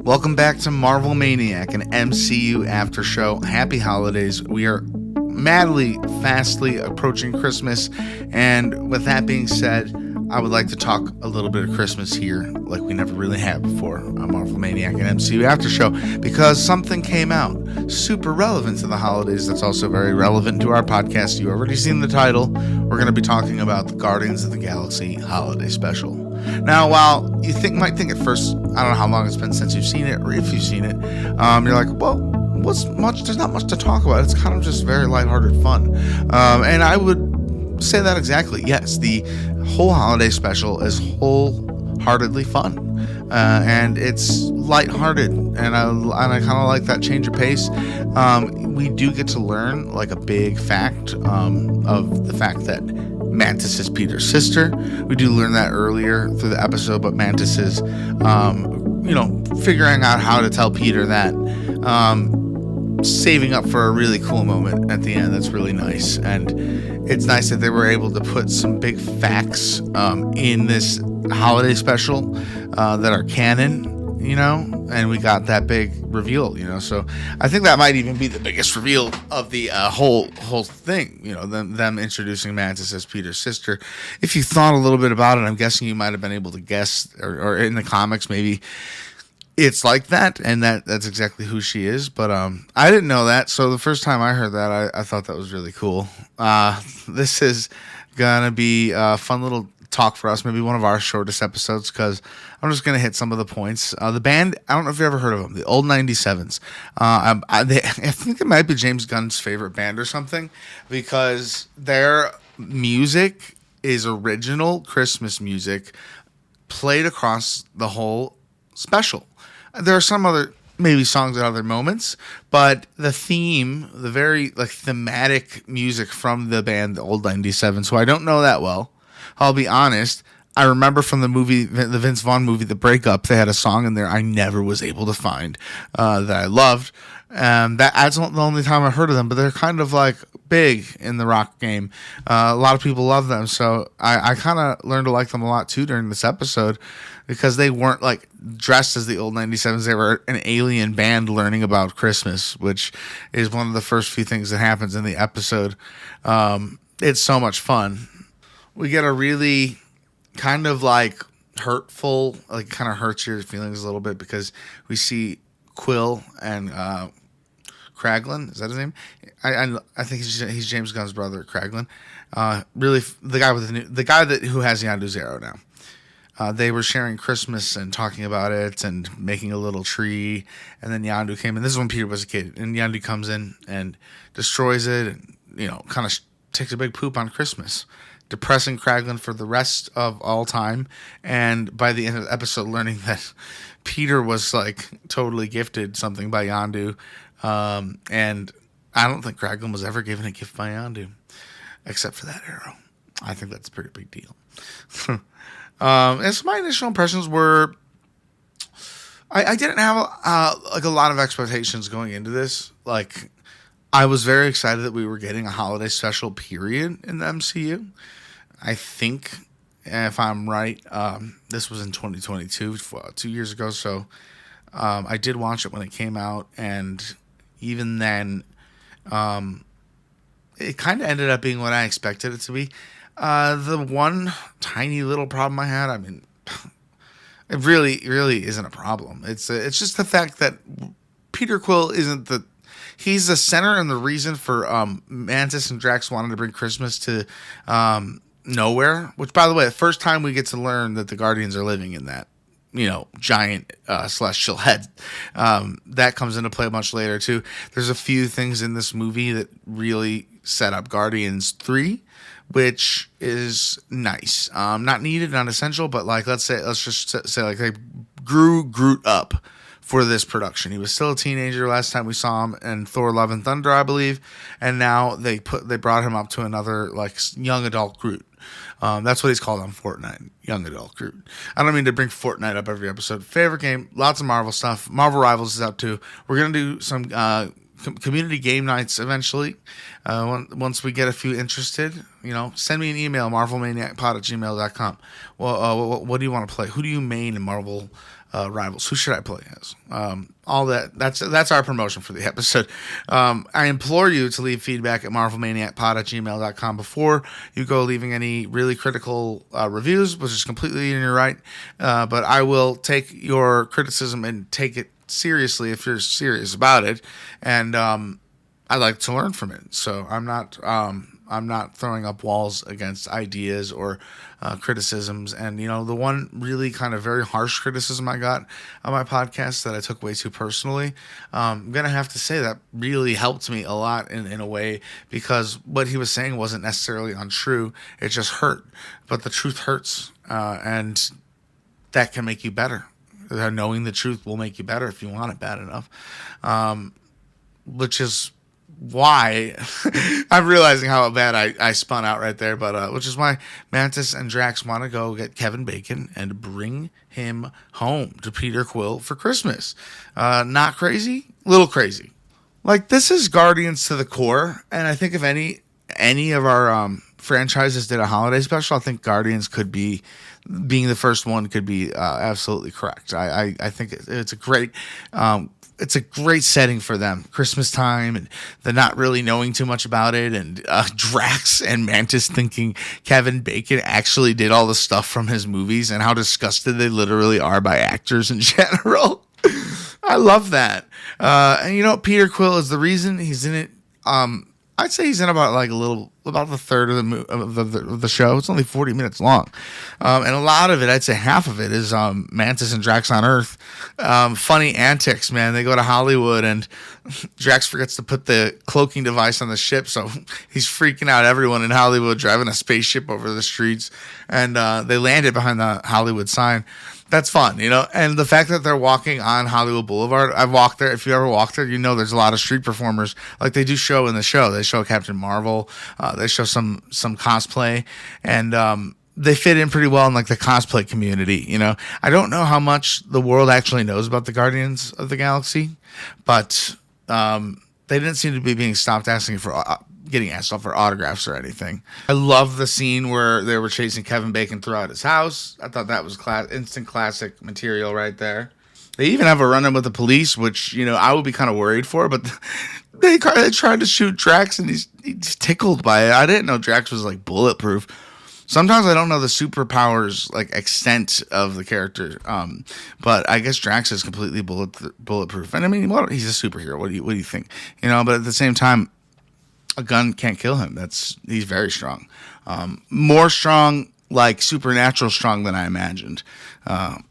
Welcome back to Marvel Maniac, an MCU after show. Happy holidays. We are fastly approaching Christmas, and with that being said, I would like to talk a little bit of Christmas here like we never really have before on Marvel Maniac and MCU After Show, because something came out super relevant to the holidays that's also very relevant to our podcast. You already seen the title. We're going to be talking about the Guardians of the Galaxy Holiday Special. Now, while you might think at first, I don't know how long it's been since you've seen it, or if you've seen it, you're like, well, there's not much to talk about. It's kind of just very lighthearted fun. And I would say that exactly. Yes, the whole holiday special is wholeheartedly fun. And it's lighthearted, and I kind of like that change of pace. We do get to learn like a big fact of the fact that Mantis is Peter's sister. We do learn that earlier through the episode, but Mantis is, figuring out how to tell Peter that, saving up for a really cool moment at the end. That's really nice, and it's nice that they were able to put some big facts in this holiday special that are canon, and we got that big reveal, so I think that might even be the biggest reveal of the whole thing, them introducing Mantis as Peter's sister. If you thought a little bit about it, I'm guessing you might have been able to guess, or in the comics maybe it's like that, and that's exactly who she is, but I didn't know that, so the first time I heard that, I thought that was really cool. This is gonna be a fun little talk for us, maybe one of our shortest episodes, because I'm just going to hit some of the points. The band, I don't know if you ever heard of them, the Old 97s. I think it might be James Gunn's favorite band or something, because their music is original Christmas music played across the whole special. There are some other maybe songs at other moments, but the theme, the very thematic music from the band, the Old 97s, who I don't know that well, I'll be honest, I remember from the movie, the Vince Vaughn movie, The Breakup, they had a song in there I never was able to find that I loved. That's the only time I heard of them, but they're kind of big in the rock game. A lot of people love them, so I kind of learned to like them a lot too during this episode, because they weren't dressed as the Old 97s. They were an alien band learning about Christmas, which is one of the first few things that happens in the episode. It's so much fun. We get a really kind of hurtful, kind of hurts your feelings a little bit, because we see Quill and Kraglin. Is that his name? I think he's James Gunn's brother, Kraglin. Really, the guy who has Yondu's arrow now. They were sharing Christmas and talking about it and making a little tree, and then Yondu came in. This is when Peter was a kid, and Yondu comes in and destroys it, and kind of takes a big poop on Christmas, depressing Kraglin for the rest of all time. And by the end of the episode, learning that Peter was totally gifted something by Yondu, and I don't think Kraglin was ever given a gift by Yondu, except for that arrow. I think that's a pretty big deal. And so my initial impressions were, I didn't have a lot of expectations going into this. I was very excited that we were getting a holiday special period in the MCU. I think, if I'm right, this was in 2022, 2 years ago. So I did watch it when it came out, and even then, it kind of ended up being what I expected it to be. The one tiny little problem I had, it really isn't a problem. It's just the fact that Peter Quill isn't he's the center and the reason for Mantis and Drax wanting to bring Christmas to nowhere. Which, by the way, the first time we get to learn that the Guardians are living in that, giant celestial head. That comes into play much later too. There's a few things in this movie that really set up Guardians 3, which is nice. Not needed, not essential, but let's just say they grew Groot up for this production. He was still a teenager last time we saw him in Thor: Love and Thunder, I believe, and now they brought him up to another young adult Groot. That's what he's called on Fortnite, young adult Groot. I don't mean to bring Fortnite up every episode. Favorite game, lots of Marvel stuff. Marvel Rivals is out too. We're gonna do some community game nights eventually. Once we get a few interested, send me an email, MarvelManiacPod@gmail.com. Well, what do you want to play? Who do you main in Marvel rivals. Who should I play as? All that's our promotion for the episode. I implore you to leave feedback at MarvelManiacPod@gmail.com before you go leaving any really critical reviews, which is completely in your right. But I will take your criticism and take it seriously if you're serious about it. And I like to learn from it. So I'm not throwing up walls against ideas or criticisms. And, the one really kind of very harsh criticism I got on my podcast that I took way too personally, I'm going to have to say that really helped me a lot in a way, because what he was saying wasn't necessarily untrue. It just hurt. But the truth hurts. And that can make you better. Knowing the truth will make you better if you want it bad enough. Which is why I'm realizing how bad I spun out right there, but which is why Mantis and Drax want to go get Kevin Bacon and bring him home to Peter Quill for Christmas. Not crazy? Little crazy. Like, this is Guardians to the core, and I think if any of our franchises did a holiday special, I think Guardians could be, being the first one, could be absolutely correct. I think it's a great setting for them. Christmas time, and the not really knowing too much about it, and Drax and Mantis thinking Kevin Bacon actually did all the stuff from his movies, and how disgusted they literally are by actors in general. I love that. And Peter Quill is the reason he's in it. I'd say he's in about the third of the show. It's only 40 minutes long. And a lot of it, I'd say half of it, is Mantis and Drax on Earth. Funny antics, man. They go to Hollywood, and Drax forgets to put the cloaking device on the ship, so he's freaking out everyone in Hollywood, driving a spaceship over the streets, and they landed behind the Hollywood sign. That's fun, and the fact that they're walking on Hollywood Boulevard. I've walked there. If you ever walked there, there's a lot of street performers, like they do show in the show. They show Captain Marvel. They show some cosplay, and they fit in pretty well in like the cosplay community. I don't know how much the world actually knows about the Guardians of the Galaxy, but they didn't seem to be being stopped asking for getting asked off for autographs or anything. I love the scene where they were chasing Kevin Bacon throughout his house. I thought that was instant classic material right there. They even have a run-in with the police, which, I would be kind of worried for, but they tried to shoot Drax, and he's tickled by it. I didn't know Drax was like bulletproof. Sometimes I don't know the superpowers extent of the character, but I guess Drax is completely bulletproof. And I mean, he's a superhero. What do you think? But at the same time, a gun can't kill him. He's very strong, more strong, like supernatural strong than I imagined.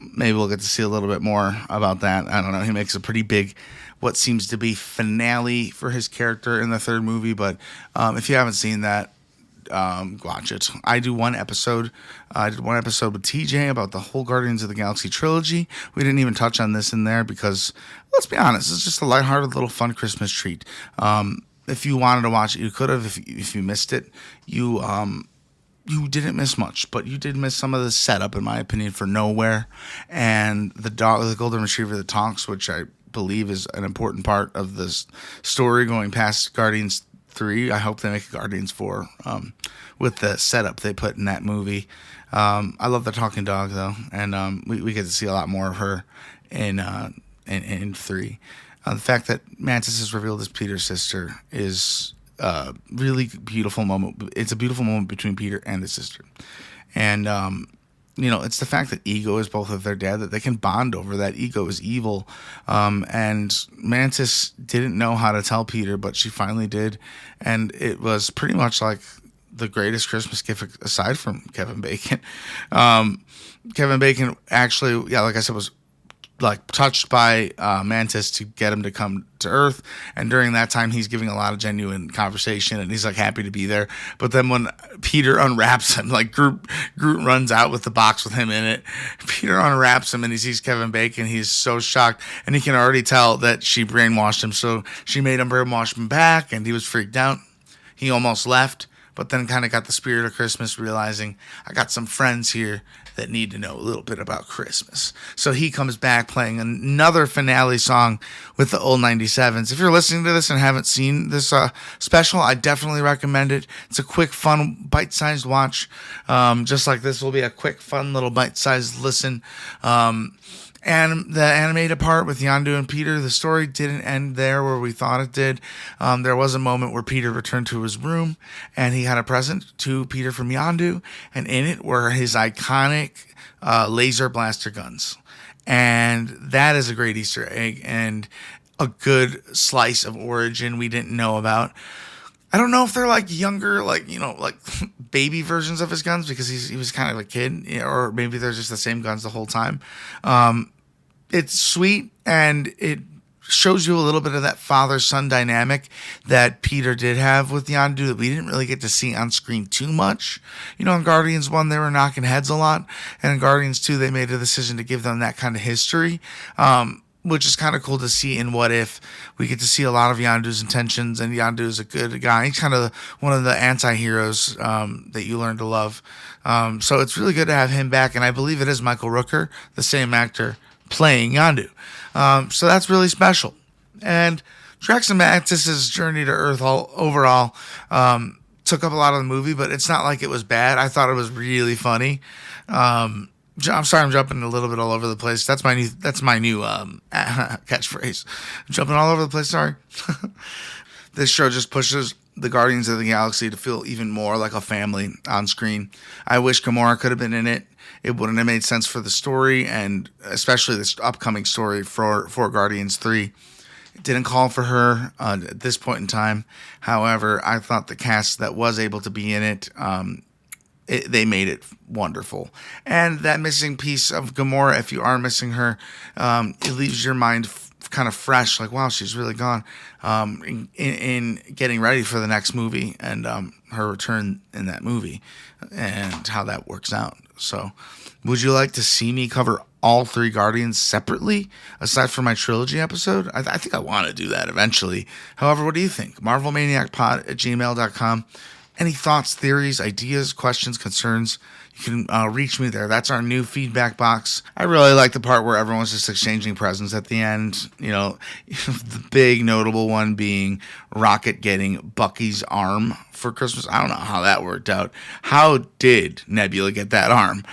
Maybe we'll get to see a little bit more about that. I don't know. He makes a pretty big, what seems to be finale for his character in the third movie. But if you haven't seen that, watch it. I did one episode with TJ about the whole Guardians of the Galaxy trilogy. We didn't even touch on this in there because, let's be honest, it's just a lighthearted little fun Christmas treat. If you wanted to watch it, you could have. If you missed it, you didn't miss much, but you did miss some of the setup, in my opinion, for Nowhere, and the golden retriever that talks, which I believe is an important part of this story going past Guardians 3. I hope they make a Guardians 4 with the setup they put in that movie. I love the talking dog though, and we get to see a lot more of her in 3. The fact that Mantis is revealed as Peter's sister is a really beautiful moment. It's a beautiful moment between Peter and his sister. And, it's the fact that Ego is both of their dad, that they can bond over that. Ego is evil. And Mantis didn't know how to tell Peter, but she finally did. And it was pretty much like the greatest Christmas gift aside from Kevin Bacon. Kevin Bacon actually, like I said, was touched by Mantis to get him to come to Earth, and during that time he's giving a lot of genuine conversation, and he's happy to be there. But then when Peter unwraps him, Groot runs out with the box with him in it. Peter unwraps him and he sees Kevin Bacon. He's so shocked, and he can already tell that she brainwashed him, so she made him brainwash him back, and he was freaked out. He almost left, but then kind of got the spirit of Christmas, realizing I got some friends here that need to know a little bit about Christmas. So he comes back playing another finale song with the old 97s. If you're listening to this and haven't seen this special, I definitely recommend it. It's a quick, fun, bite-sized watch. Just like this will be a quick, fun little bite-sized listen. And the animated part with Yondu and Peter, the story didn't end there where we thought it did. There was a moment where Peter returned to his room and he had a present to Peter from Yondu, and in it were his iconic laser blaster guns. And that is a great Easter egg and a good slice of origin we didn't know about. I don't know if they're like younger, like baby versions of his guns, because he was kind of a kid, or maybe they're just the same guns the whole time. It's sweet, and it shows you a little bit of that father-son dynamic that Peter did have with Yondu that we didn't really get to see on screen too much. In Guardians 1, they were knocking heads a lot, and in Guardians 2, they made a decision to give them that kind of history, which is kind of cool to see in What If. We get to see a lot of Yondu's intentions, and Yondu is a good guy. He's kind of one of the anti-heroes that you learn to love. So it's really good to have him back, and I believe it is Michael Rooker, the same actor, playing Yondu. So that's really special. And Drax and Mantis' journey to Earth overall took up a lot of the movie, but it's not like it was bad. I thought it was really funny. I'm sorry, I'm jumping a little bit all over the place. That's my new catchphrase. I'm jumping all over the place. Sorry. This show just pushes the Guardians of the Galaxy to feel even more like a family on screen. I wish Gamora could have been in it. It wouldn't have made sense for the story, and especially this upcoming story for Guardians 3. It didn't call for her at this point in time. However, I thought the cast that was able to be in it, they made it wonderful. And that missing piece of Gamora, if you are missing her, it leaves your mind kind of fresh, like, wow, she's really gone, in getting ready for the next movie and her return in that movie and how that works out. So would you like to see me cover all 3 Guardians separately, aside from my trilogy episode? I think I want to do that eventually. However, what do you think? MarvelManiacPod@gmail.com. Any thoughts, theories, ideas, questions, concerns, you can reach me there. That's our new feedback box. I really like the part where everyone's just exchanging presents at the end. The big notable one being Rocket getting Bucky's arm for Christmas. I don't know how that worked out. How did Nebula get that arm?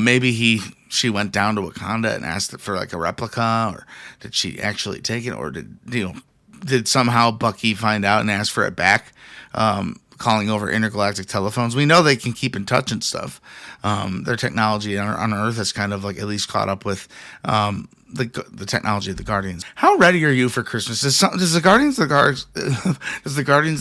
Maybe she went down to Wakanda and asked for like a replica, or did she actually take it, or did somehow Bucky find out and ask for it back? Calling over intergalactic telephones. We know they can keep in touch and stuff. Their technology on Earth is kind of like at least caught up with the technology of the Guardians. How ready are you for Christmas? Does the Guardians of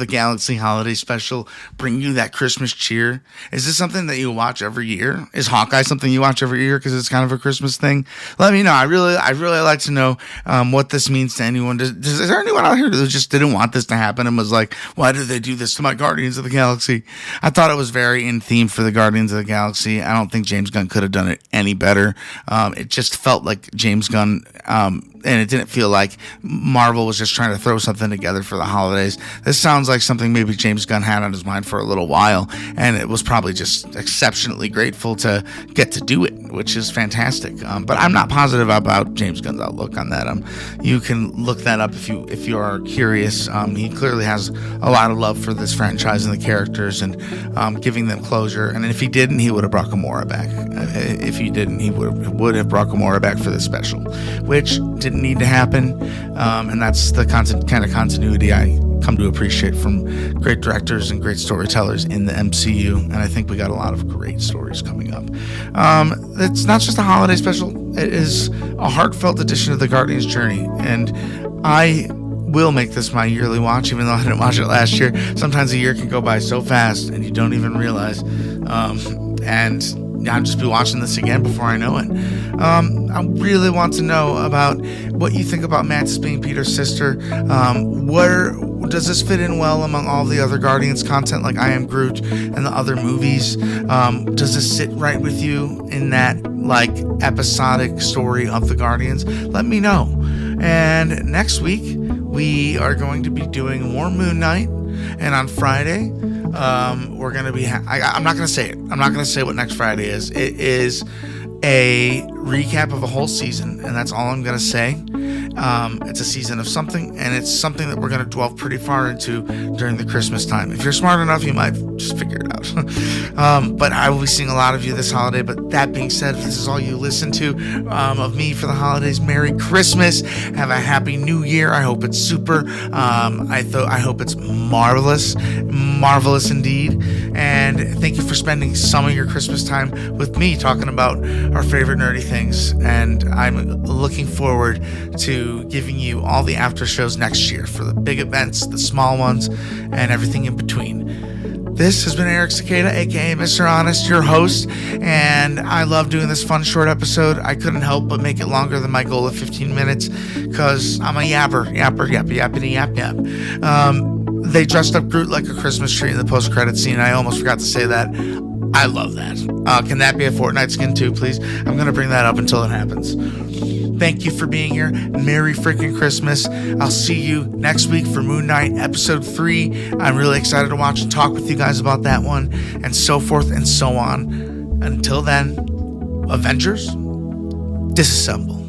the Galaxy holiday special bring you that Christmas cheer? Is this something that you watch every year? Is Hawkeye something you watch every year because it's kind of a Christmas thing? Let me know. I really like to know what this means to anyone. Is there anyone out here who just didn't want this to happen and was like, why did they do this to my Guardians of the Galaxy? I thought it was very in theme for the Guardians of the Galaxy. I don't think James Gunn could have done it any better. It just felt like James Gunn, and it didn't feel like Marvel was just trying to throw something together for the holidays. This sounds like something maybe James Gunn had on his mind for a little while, and it was probably just exceptionally grateful to get to do it, which is fantastic. But I'm not positive about James Gunn's outlook on that. You can look that up if you are curious. He clearly has a lot of love for this franchise and the characters, and giving them closure. And if he didn't, he would have brought Gamora back. If he didn't, he would have brought Gamora back for this special, which didn't need to happen. And that's the kind of continuity I come to appreciate from great directors and great storytellers in the MCU. And I think we got a lot of great stories coming up. It's not just a holiday special. It is a heartfelt edition of the Guardians journey. And I will make this my yearly watch, even though I didn't watch it last year. Sometimes a year can go by so fast and you don't even realize. And I'll just be watching this again before I know it. I really want to know about what you think about Mantis being Peter's sister. Where does this fit in well among all the other Guardians content, like I Am Groot and the other movies? Does this sit right with you in that like episodic story of the Guardians? Let me know. And next week we are going to be doing more Moon Knight, and on Friday we're going to be I'm not going to say it. I'm not going to say what next Friday is. It is a recap of a whole season, and that's all I'm going to say. It's a season of something, and it's something that we're going to delve pretty far into during the Christmas time. If you're smart enough, you might just figure it out. But I will be seeing a lot of you this holiday. But that being said, if this is all you listen to of me for the holidays, Merry Christmas. Have a Happy New Year. I hope it's super. I hope it's marvelous indeed. And thank you for spending some of your Christmas time with me talking about our favorite nerdy things. And I'm looking forward to giving you all the after shows next year for the big events, the small ones, and everything in between. This has been Eric Cicada, aka Mr. Honest, your host, and I love doing this fun short episode. I couldn't help but make it longer than my goal of 15 minutes because I'm a yapper, yappity yap. They dressed up Groot like a Christmas tree in the post-credit scene. I almost forgot to say that. I love that. Can that be a Fortnite skin too, please? I'm going to bring that up until it happens. Thank you for being here. Merry freaking Christmas. I'll see you next week for Moon Knight Episode 3. I'm really excited to watch and talk with you guys about that one, and so forth and so on. Until then, Avengers, disassemble.